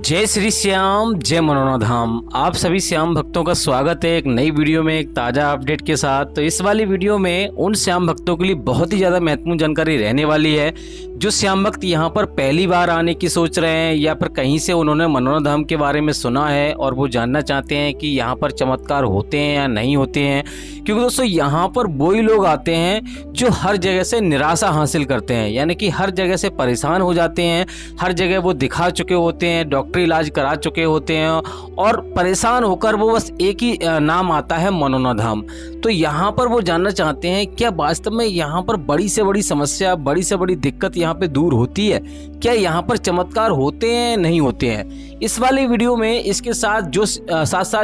जय श्री श्याम, जय मनोना धाम। आप सभी श्याम भक्तों का स्वागत है एक नई वीडियो में, एक ताज़ा अपडेट के साथ। तो इस वाली वीडियो में उन श्याम भक्तों के लिए बहुत ही ज़्यादा महत्वपूर्ण जानकारी रहने वाली है जो श्याम भक्त यहाँ पर पहली बार आने की सोच रहे हैं या फिर कहीं से उन्होंने मनोना धाम के बारे में सुना है और वो जानना चाहते हैं कि यहाँ पर चमत्कार होते हैं या नहीं होते हैं। क्योंकि दोस्तों यहाँ पर वही लोग आते हैं जो हर जगह से निराशा हासिल करते हैं, यानी कि हर जगह से परेशान हो जाते हैं, हर जगह वो दिखा चुके होते हैं, डॉक्टरी इलाज करा चुके होते हैं और परेशान होकर वो बस एक ही नाम आता है मनोना धाम। तो यहाँ पर वो जानना चाहते हैं क्या वास्तव में यहाँ पर बड़ी से बड़ी समस्या, बड़ी से बड़ी दिक्कत यहाँ पे दूर होती है, क्या यहाँ पर चमत्कार होते हैं नहीं होते हैं। इस वाली वीडियो में इसके साथ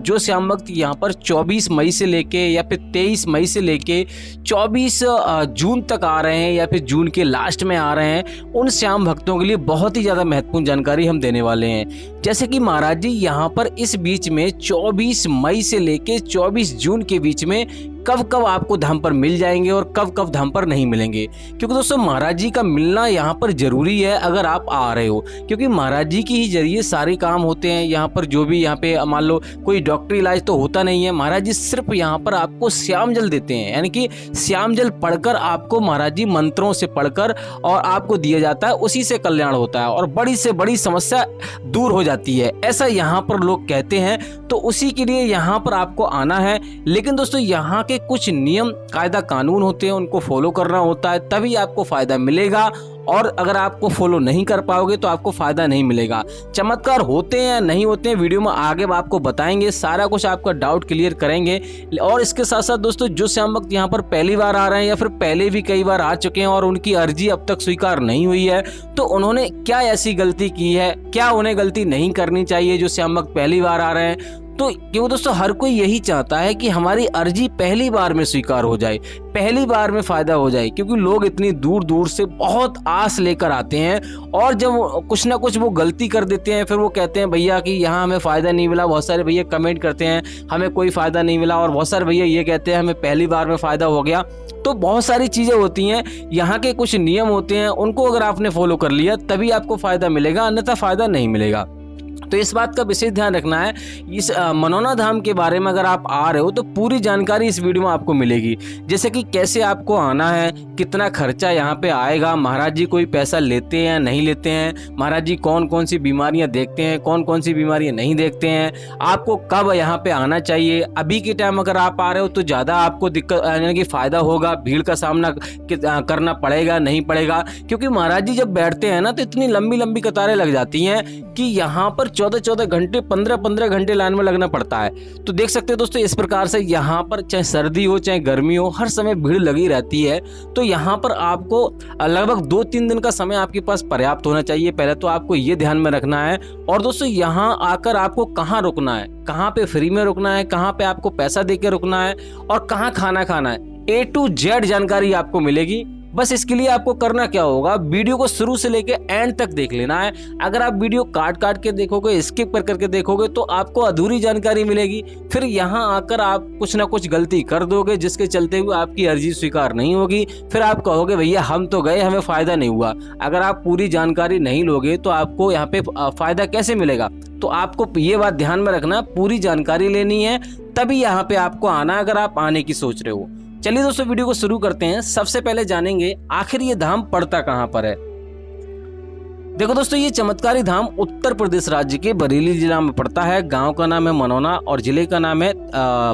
जो श्याम भक्त यहाँ पर 24 मई से लेके या फिर 23 मई से लेके 24 जून तक आ रहे हैं या फिर जून के लास्ट में आ रहे हैं, उन श्याम भक्तों के लिए बहुत ही ज़्यादा महत्वपूर्ण जानकारी हम देने वाले हैं। जैसे कि महाराज जी यहाँ पर इस बीच में 24 मई से लेके 24 जून के बीच में कब कब आपको धाम पर मिल जाएंगे और कब कब धाम पर नहीं मिलेंगे। क्योंकि दोस्तों महाराज जी का मिलना यहाँ पर जरूरी है अगर आप आ रहे हो, क्योंकि महाराज जी के ही जरिए सारे काम होते हैं। यहाँ पर जो भी यहाँ पे मान लो कोई डॉक्टरी इलाज तो होता नहीं है, महाराज जी सिर्फ यहाँ पर आपको श्याम जल देते हैं, यानी कि श्याम जल पढ़कर आपको महाराज जी मंत्रों से पढ़कर और आपको दिया जाता है, उसी से कल्याण होता है और बड़ी से बड़ी समस्या दूर हो जाती है, ऐसा यहाँ पर लोग कहते हैं। तो उसी के लिए यहाँ पर आपको आना है। लेकिन दोस्तों यहाँ के कुछ नियम कायदा कानून होते हैं, उनको फॉलो करना होता है, तभी आपको फायदा मिलेगा। और अगर आपको फॉलो नहीं कर पाओगे तो आपको फायदा नहीं मिलेगा। चमत्कार होते हैं या नहीं होते हैं वीडियो में आगे आपको बताएंगे, सारा कुछ आपका डाउट क्लियर करेंगे। और इसके साथ साथ दोस्तों जो श्याम भक्त यहाँ पर पहली बार आ रहे हैं या फिर पहले भी कई बार आ चुके हैं और उनकी अर्जी अब तक स्वीकार नहीं हुई है, तो उन्होंने क्या ऐसी गलती की है, क्या उन्हें गलती नहीं करनी चाहिए जो श्याम भक्त पहली बार आ रहे हैं। तो क्यों दोस्तों हर कोई यही चाहता है कि हमारी अर्जी पहली बार में स्वीकार हो जाए, पहली बार में फायदा हो जाए, क्योंकि लोग इतनी दूर दूर से बहुत आस लेकर आते हैं और जब कुछ ना कुछ वो गलती कर देते हैं फिर वो कहते हैं भैया कि यहाँ हमें फ़ायदा नहीं मिला। बहुत सारे भैया कमेंट करते हैं हमें कोई फ़ायदा नहीं मिला और बहुत सारे भैया ये कहते हैं हमें पहली बार में फ़ायदा हो गया। तो बहुत सारी चीज़ें होती हैं, यहाँ के कुछ नियम होते हैं, उनको अगर आपने फॉलो कर लिया तभी आपको फ़ायदा मिलेगा, अन्यथा फ़ायदा नहीं मिलेगा। तो इस बात का विशेष ध्यान रखना है। इस मनोना धाम के बारे में अगर आप आ रहे हो तो पूरी जानकारी इस वीडियो में आपको मिलेगी, जैसे कि कैसे आपको आना है, कितना खर्चा यहाँ पे आएगा, महाराज जी कोई पैसा लेते हैं या नहीं लेते हैं, महाराज जी कौन कौन सी बीमारियाँ देखते हैं, कौन कौन सी बीमारियाँ नहीं देखते हैं, आपको कब यहाँ पे आना चाहिए। अभी के टाइम अगर आप आ रहे हो तो ज़्यादा आपको दिक्कत यानी कि फ़ायदा होगा, भीड़ का सामना करना पड़ेगा नहीं पड़ेगा, क्योंकि महाराज जी जब बैठते हैं ना तो इतनी लंबी लंबी कतारें लग जाती हैं कि यहाँ पर 14-14 घंटे 15-15 घंटे लाइन में लगना पड़ता है। तो देख सकते हो दोस्तों इस प्रकार से यहाँ पर चाहे सर्दी हो चाहे गर्मी हो हर समय भीड़ लगी रहती है। तो यहाँ पर आपको लगभग 2-3 दिन का समय आपके पास पर्याप्त होना चाहिए, पहले तो आपको ये ध्यान में रखना है। और दोस्तों यहाँ आकर आपको कहाँ रुकना है, कहाँ पे फ्री में रुकना है, कहाँ पे आपको पैसा दे के रुकना है और कहाँ खाना खाना है, A to Z जानकारी आपको मिलेगी। बस इसके लिए आपको करना क्या होगा, वीडियो को शुरू से लेके एंड तक देख लेना है। अगर आप वीडियो काट के देखोगे, स्किप करके देखोगे तो आपको अधूरी जानकारी मिलेगी, फिर यहाँ आकर आप कुछ ना कुछ गलती कर दोगे जिसके चलते हुए आपकी अर्जी स्वीकार नहीं होगी। फिर आप कहोगे भैया हम तो गए, हमें फायदा नहीं हुआ। अगर आप पूरी जानकारी नहीं लोगे तो आपको यहाँ पे फायदा कैसे मिलेगा। तो आपको ये बात ध्यान में रखना, पूरी जानकारी लेनी है तभी यहाँ पे आपको आना, अगर आप आने की सोच रहे हो। चलिए दोस्तों वीडियो को शुरू करते हैं। सबसे पहले जानेंगे आखिर ये धाम पड़ता कहाँ पर है। देखो दोस्तों ये चमत्कारी धाम उत्तर प्रदेश राज्य के बरेली जिला में पड़ता है। गांव का नाम है मनोना और जिले का नाम है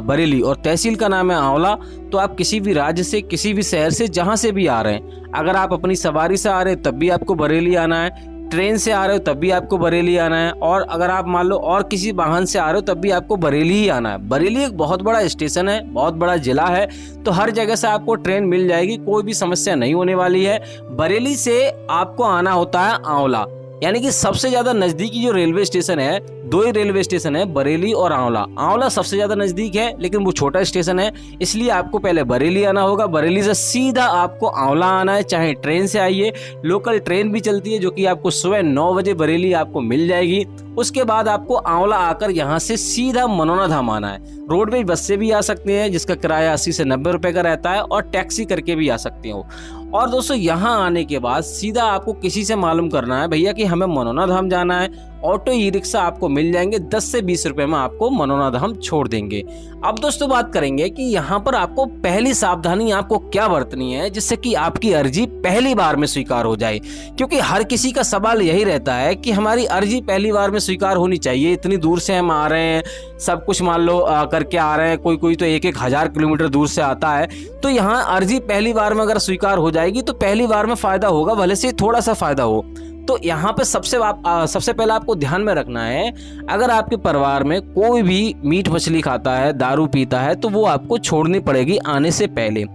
बरेली और तहसील का नाम है आंवला। तो आप किसी भी राज्य से, किसी भी शहर से, जहां से भी आ रहे हैं, अगर आप अपनी सवारी से आ रहे हैं तब भी आपको बरेली आना है, ट्रेन से आ रहे हो तब भी आपको बरेली आना है, और अगर आप मान लो और किसी वाहन से आ रहे हो तब भी आपको बरेली ही आना है। बरेली एक बहुत बड़ा स्टेशन है, बहुत बड़ा जिला है, तो हर जगह से आपको ट्रेन मिल जाएगी, कोई भी समस्या नहीं होने वाली है। बरेली से आपको आना होता है आंवला, यानी कि सबसे ज्यादा नजदीकी जो रेलवे स्टेशन है, 2 ही रेलवे स्टेशन है, बरेली और आंवला। आंवला सबसे ज्यादा नजदीक है लेकिन वो छोटा स्टेशन है, इसलिए आपको पहले बरेली आना होगा। बरेली से सीधा आपको आंवला आना है, चाहे ट्रेन से आइए, लोकल ट्रेन भी चलती है जो कि आपको सुबह 9 बजे बरेली आपको मिल जाएगी। उसके बाद आपको आंवला आकर यहाँ से सीधा मनोना धाम आना है। रोडवेज बस से भी आ सकते हैं जिसका किराया 80 से 90 रुपए का रहता है, और टैक्सी करके भी आ सकते हो। और दोस्तों यहाँ आने के बाद सीधा आपको किसी से मालूम करना है भैया कि हमें मनोना धाम जाना है ऑटो ई रिक्शा आपको मिल जाएंगे, 10 से 20 रुपए में आपको मनोना धाम छोड़ देंगे। अब दोस्तों बात करेंगे कि यहाँ पर आपको पहली सावधानी आपको क्या बरतनी है जिससे कि आपकी अर्जी पहली बार में स्वीकार हो जाए, क्योंकि हर किसी का सवाल यही रहता है कि हमारी अर्जी पहली बार में स्वीकार होनी चाहिए। इतनी दूर से हम आ रहे हैं, सब कुछ मान लो करके आ रहे हैं, कोई तो 1,000 किलोमीटर दूर से आता है, तो यहाँ अर्जी पहली बार में अगर स्वीकार हो जाएगी तो पहली बार में फायदा होगा, भले से थोड़ा सा फायदा हो। तो यहाँ पे सबसे पहले आपको ध्यान में रखना है, अगर आपके परिवार में कोई भी मीट मछली खाता है, दारू पीता है, तो वो आपको छोड़नी पड़ेगी आने से पहले।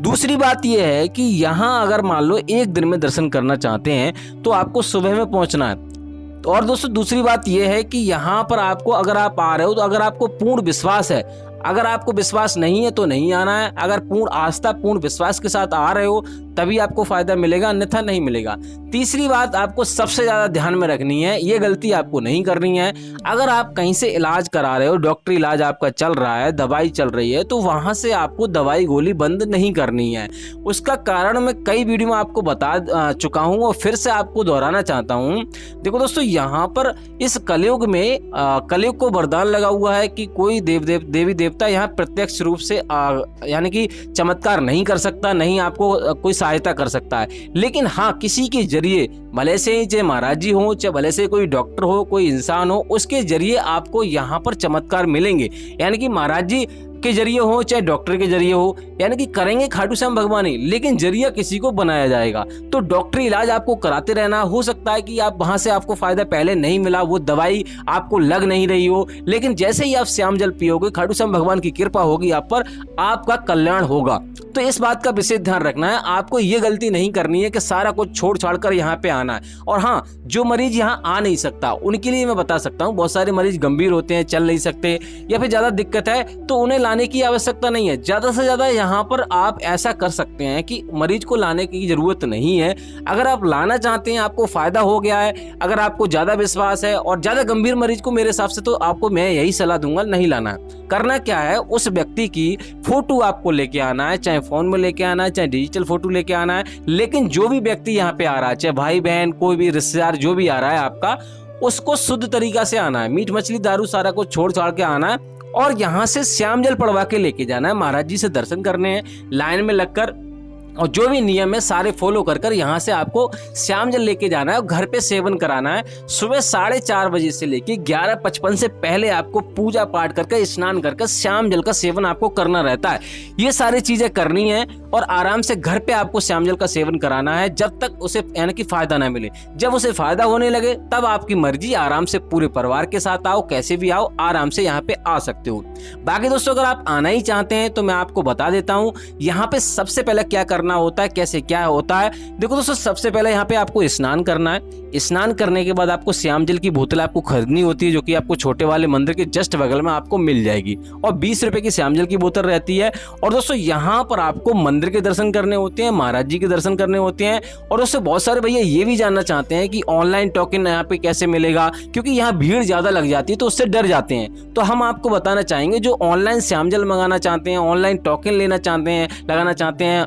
दूसरी बात यह है कि यहाँ अगर मान लो एक दिन में दर्शन करना चाहते हैं तो आपको सुबह में पहुंचना है। और दोस्तों दूसरी बात यह है कि यहाँ पर आपको, अगर आप आ रहे हो तो अगर आपको पूर्ण विश्वास है, अगर आपको विश्वास नहीं है तो नहीं आना है। अगर पूर्ण आस्था, पूर्ण विश्वास के साथ आ रहे हो तभी आपको फायदा मिलेगा, अन्यथा नहीं मिलेगा। तीसरी बात आपको सबसे ज्यादा ध्यान में रखनी है, ये गलती आपको नहीं करनी है। अगर आप कहीं से इलाज करा रहे हो, डॉक्टरी इलाज आपका चल रहा है, दवाई चल रही है, तो वहां से आपको दवाई गोली बंद नहीं करनी है। उसका कारण मैं कई वीडियो में आपको बता चुका हूं और फिर से आपको दोहराना चाहता हूं। देखो दोस्तों, यहाँ पर इस कलयुग में कलयुग को वरदान लगा हुआ है कि कोई देवी देवता यहाँ प्रत्यक्ष रूप से यानी कि चमत्कार नहीं कर सकता, नहीं आपको कोई सहायता कर सकता है। लेकिन हाँ, किसी के जरिए, भले से चाहे महाराज जी हो, चाहे भले से कोई डॉक्टर हो, कोई इंसान हो, उसके जरिए आपको यहाँ पर चमत्कार मिलेंगे। यानी कि महाराज जी के जरिए हो चाहे डॉक्टर के जरिए हो, यानी कि करेंगे खाटू श्याम भगवान ही, लेकिन जरिया किसी को बनाया जाएगा। तो डॉक्टरी इलाज आपको कराते रहना। हो सकता है कि आप वहां से आपको फायदा पहले नहीं मिला, वो दवाई आपको लग नहीं रही हो, लेकिन जैसे ही आप श्याम जल पियोगे, खाटू श्याम भगवान की कृपा होगी आप पर, आपका कल्याण होगा। तो इस बात का विशेष ध्यान रखना है, आपको ये गलती नहीं करनी है कि सारा कुछ छोड़ छाड़ कर यहाँ पे आना है। और हाँ, जो मरीज यहाँ आ नहीं सकता उनके लिए मैं बता सकता हूँ, बहुत सारे मरीज गंभीर होते हैं, चल नहीं सकते या फिर ज्यादा दिक्कत है, तो उन्हें लाने की आवश्यकता नहीं है। ज्यादा से ज्यादा यहाँ पर आप ऐसा कर सकते हैं कि मरीज को लाने की जरूरत नहीं है। अगर आप लाना चाहते हैं, आपको फायदा हो गया है, अगर आपको ज्यादा विश्वास है और ज्यादा गंभीर मरीज को मेरे हिसाब से तो आपको मैं यही सलाह दूंगा, नहीं लाना है। करना क्या है, उस व्यक्ति की फोटो आपको लेके आना है, चाहे फोन में लेके आना है, चाहे डिजिटल फोटो लेके आना है, लेकिन जो भी व्यक्ति यहाँ पे आ रहा है, चाहे भाई बहन, कोई भी रिश्तेदार जो भी आ रहा है आपका, उसको शुद्ध तरीका से आना है। मीट मछली दारू सारा कुछ छोड़ छाड़ के आना है और यहाँ से श्याम जल पड़वा के लेके जाना है। महाराज जी से दर्शन करने हैं, लाइन में लगकर, और जो भी नियम है सारे फॉलो कर यहाँ से आपको श्याम जल लेके जाना है और घर पे सेवन कराना है। सुबह 4:30 बजे से लेके 11:55 से पहले आपको पूजा पाठ करके, स्नान करके श्याम जल का सेवन आपको करना रहता है। ये सारी चीजें करनी है और आराम से घर पे आपको श्याम जल का सेवन कराना है जब तक उसे यानी कि फायदा ना मिले। जब उसे फायदा होने लगे तब आपकी मर्जी, आराम से पूरे परिवार के साथ आओ, कैसे भी आओ, आराम से यहाँ पे आ सकते हो। बाकी दोस्तों, अगर आप आना ही चाहते हैं तो मैं आपको बता देता हूँ यहाँ पे सबसे पहले क्या करना होता है, कैसे क्या होता है। देखो दोस्तों, सबसे पहले यहाँ पे आपको स्नान करना है। स्नान करने के बाद आपको श्याम जल की बोतल आपको खरीदनी होती है, जो कि आपको छोटे वाले मंदिर के जस्ट बगल में आपको मिल जाएगी, और 20 रुपए की श्याम जल की बोतल रहती है। और दोस्तों, यहाँ पर आपको मंदिर के दर्शन करने होते हैं, महाराज जी के दर्शन करने होते हैं। और दोस्तों, बहुत सारे भैया ये भी जानना चाहते हैं कि ऑनलाइन टोकन यहाँ पे कैसे मिलेगा, क्योंकि यहाँ भीड़ ज्यादा लग जाती है तो उससे डर जाते हैं। तो हम आपको बताना चाहेंगे, जो ऑनलाइन श्याम जल मंगाना चाहते हैं, ऑनलाइन टोकन लेना चाहते हैं,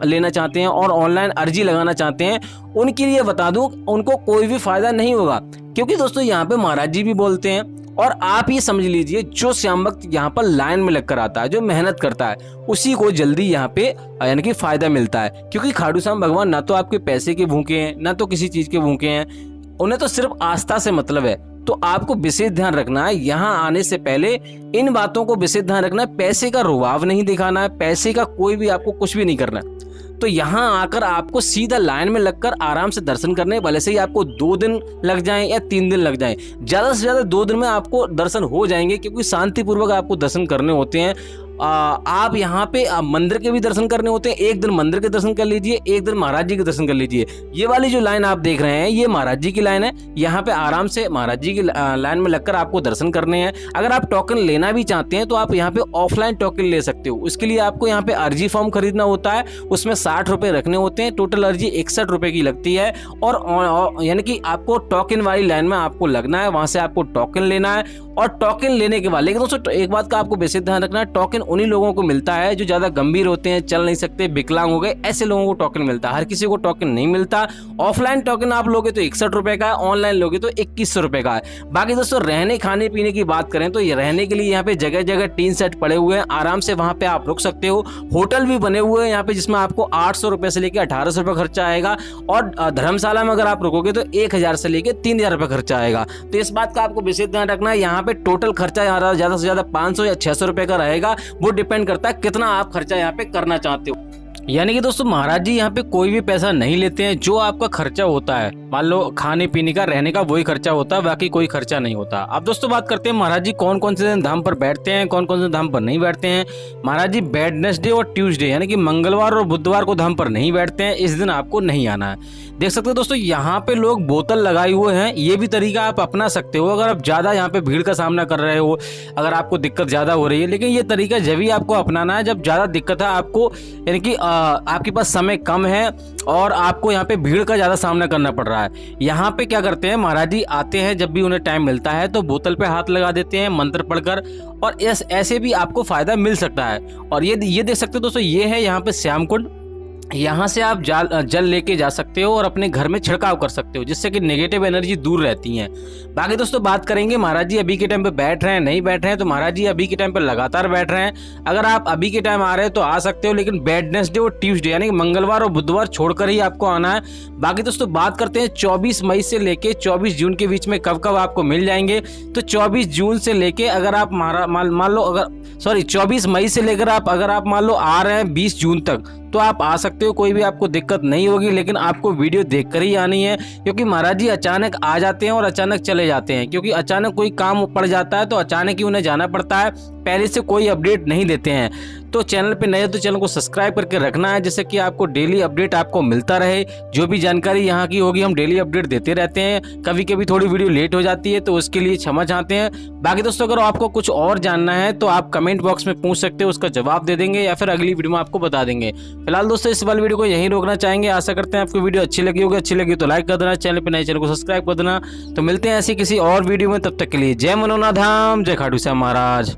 लेना चाहते हैं और ऑनलाइन अर्जी लगाना चाहते हैं, उनके लिए बता दूं, उनको कोई भी फायदा नहीं होगा। क्योंकि दोस्तों, यहाँ पे महाराज जी भी बोलते हैं, और आप ये समझ लीजिए, जो श्याम भक्त यहाँ पर लाइन में लगकर आता है, जो मेहनत करता है, उसी को जल्दी यहाँ पे यानी कि फायदा मिलता है। क्योंकि खाटू श्याम भगवान ना तो आपके पैसे के भूखे हैं, ना तो किसी चीज के भूखे हैं, उन्हें तो सिर्फ आस्था से मतलब है। तो आपको विशेष ध्यान रखना है, यहाँ आने से पहले इन बातों को विशेष ध्यान रखना है। पैसे का रुआब नहीं दिखाना है, पैसे का कोई भी आपको कुछ भी नहीं करना है। तो यहाँ आकर आपको सीधा लाइन में लगकर आराम से दर्शन करने, भले से ही आपको 2 दिन लग जाएं या 3 दिन लग जाएं, ज्यादा से ज्यादा 2 दिन में आपको दर्शन हो जाएंगे, क्योंकि शांतिपूर्वक आपको दर्शन करने होते हैं। आप यहाँ पे मंदिर के भी दर्शन करने होते हैं। एक दिन मंदिर के दर्शन कर लीजिए, एक दिन महाराज जी के दर्शन कर लीजिए। ये वाली जो लाइन आप देख रहे हैं, ये महाराज जी की लाइन है। यहाँ पे आराम से महाराज जी की लाइन में लगकर आपको दर्शन करने हैं। अगर आप टोकन लेना भी चाहते हैं तो आप यहाँ पे ऑफलाइन टोकन ले सकते हो। उसके लिए आपको यहाँ पे अर्जी फॉर्म खरीदना होता है, उसमें 60 रुपए रखने होते हैं। टोटल अर्जी 61 रुपए की लगती है, और यानी कि आपको टोकन वाली लाइन में आपको लगना है, वहां से आपको टोकन लेना है। और टोकन लेने के बाद, लेकिन दोस्तों एक बात का आपको बेसिक ध्यान रखना है, टोकन उन्हीं लोगों को मिलता है जो ज़्यादा गंभीर होते हैं, चल नहीं सकते, विकलांग हो गए, ऐसे लोगों को टोकन मिलता है। हर किसी को टोकन नहीं मिलता। ऑफलाइन टोकन आप लोगे तो 61 रुपये का है, ऑनलाइन लोगे तो 2100 रुपये का है। बाकी दोस्तों रहने खाने पीने की बात करें तो ये रहने के लिए यहाँ पे जगह जगह टीन सेट पड़े हुए हैं, आराम से वहाँ पे आप रुक सकते हो। होटल भी बने हुए हैं यहाँ पे जिसमें आपको 800 रुपये से लेकर 1800 रुपये खर्चा आएगा, और धर्मशाला में अगर आप रुकोगे तो 1000 से लेकर 3000 रुपये खर्चा आएगा। तो इस बात का आपको विशेष ध्यान रखना है। यहाँ पे टोटल खर्चा ज़्यादा से ज़्यादा 500 या 600 रुपये का रहेगा। वो डिपेंड करता है कितना आप खर्चा यहाँ पे करना चाहते हो। यानी कि दोस्तों महाराज जी यहाँ पे कोई भी पैसा नहीं लेते हैं। जो आपका खर्चा होता है, मान लो खाने पीने का, रहने का, वही खर्चा होता है, बाकी कोई खर्चा नहीं होता। अब दोस्तों बात करते हैं महाराज जी कौन कौन से दिन धाम पर बैठते हैं, कौन कौन से धाम पर नहीं बैठते हैं। महाराज जी वेडनेसडे और ट्यूसडे यानी कि मंगलवार और बुधवार को धाम पर नहीं बैठते हैं। इस दिन आपको नहीं आना है। देख सकते हो दोस्तों यहाँ पे लोग बोतल लगाए हुए हैं। ये भी तरीका आप अपना सकते हो अगर आप ज़्यादा यहाँ पे भीड़ का सामना कर रहे हो, अगर आपको दिक्कत ज़्यादा हो रही है। लेकिन ये तरीका जब भी आपको अपनाना है जब ज़्यादा दिक्कत है आपको, यानी कि आपके पास समय कम है और आपको यहाँ पे भीड़ का ज़्यादा सामना करना पड़ रहा है। यहाँ पे क्या करते हैं महाराज जी, आते हैं जब भी उन्हें टाइम मिलता है तो बोतल पे हाथ लगा देते हैं मंत्र पढ़कर, और ऐसे भी आपको फ़ायदा मिल सकता है। और ये देख सकते हो दोस्तों, ये है यहाँ पे श्याम कुंड। यहाँ से आप जल लेके जा सकते हो और अपने घर में छिड़काव कर सकते हो, जिससे कि नेगेटिव एनर्जी दूर रहती है। बाकी दोस्तों बात करेंगे महाराज जी अभी के टाइम पे बैठ रहे हैं नहीं बैठ रहे हैं, तो महाराज जी अभी के टाइम पे लगातार बैठ रहे हैं। अगर आप अभी के टाइम आ रहे हैं तो आ सकते हो, लेकिन वेडनेसडे और ट्यूसडे यानी कि मंगलवार और बुधवार छोड़कर ही आपको आना है। बाकी दोस्तों बात करते हैं 24 मई से लेके 24 जून के बीच में कब कब आपको मिल जाएंगे। तो 24 जून से लेके अगर आप मान लो 24 मई से लेकर अगर आप मान लो आ रहे हैं 20 जून तक, तो आप आ सकते हो, कोई भी आपको दिक्कत नहीं होगी। लेकिन आपको वीडियो देखकर ही आनी है, क्योंकि महाराज जी अचानक आ जाते हैं और अचानक चले जाते हैं। क्योंकि अचानक कोई काम पड़ जाता है तो अचानक ही उन्हें जाना पड़ता है, पहले से कोई अपडेट नहीं देते हैं। तो चैनल पे नए हो तो चैनल को सब्सक्राइब करके रखना है, जिससे कि आपको डेली अपडेट आपको मिलता रहे। जो भी जानकारी यहाँ की होगी हम डेली अपडेट देते रहते हैं। कभी कभी थोड़ी वीडियो लेट हो जाती है तो उसके लिए क्षमा चाहते हैं। बाकी दोस्तों अगर आपको कुछ और जानना है तो आप कमेंट बॉक्स में पूछ सकते हो, उसका जवाब दे देंगे या फिर अगली वीडियो में आपको बता देंगे। फिलहाल दोस्तों इस वाली वीडियो को यहीं रोकना चाहेंगे। आशा करते हैं आपको वीडियो अच्छी लगी होगी। अच्छी लगी तो लाइक कर देना, चैनल पे नए चैनल को सब्सक्राइब कर देना। तो मिलते हैं ऐसी किसी और वीडियो में, तब तक के लिए जय मनोनाधाम, जय खाटू श्याम महाराज।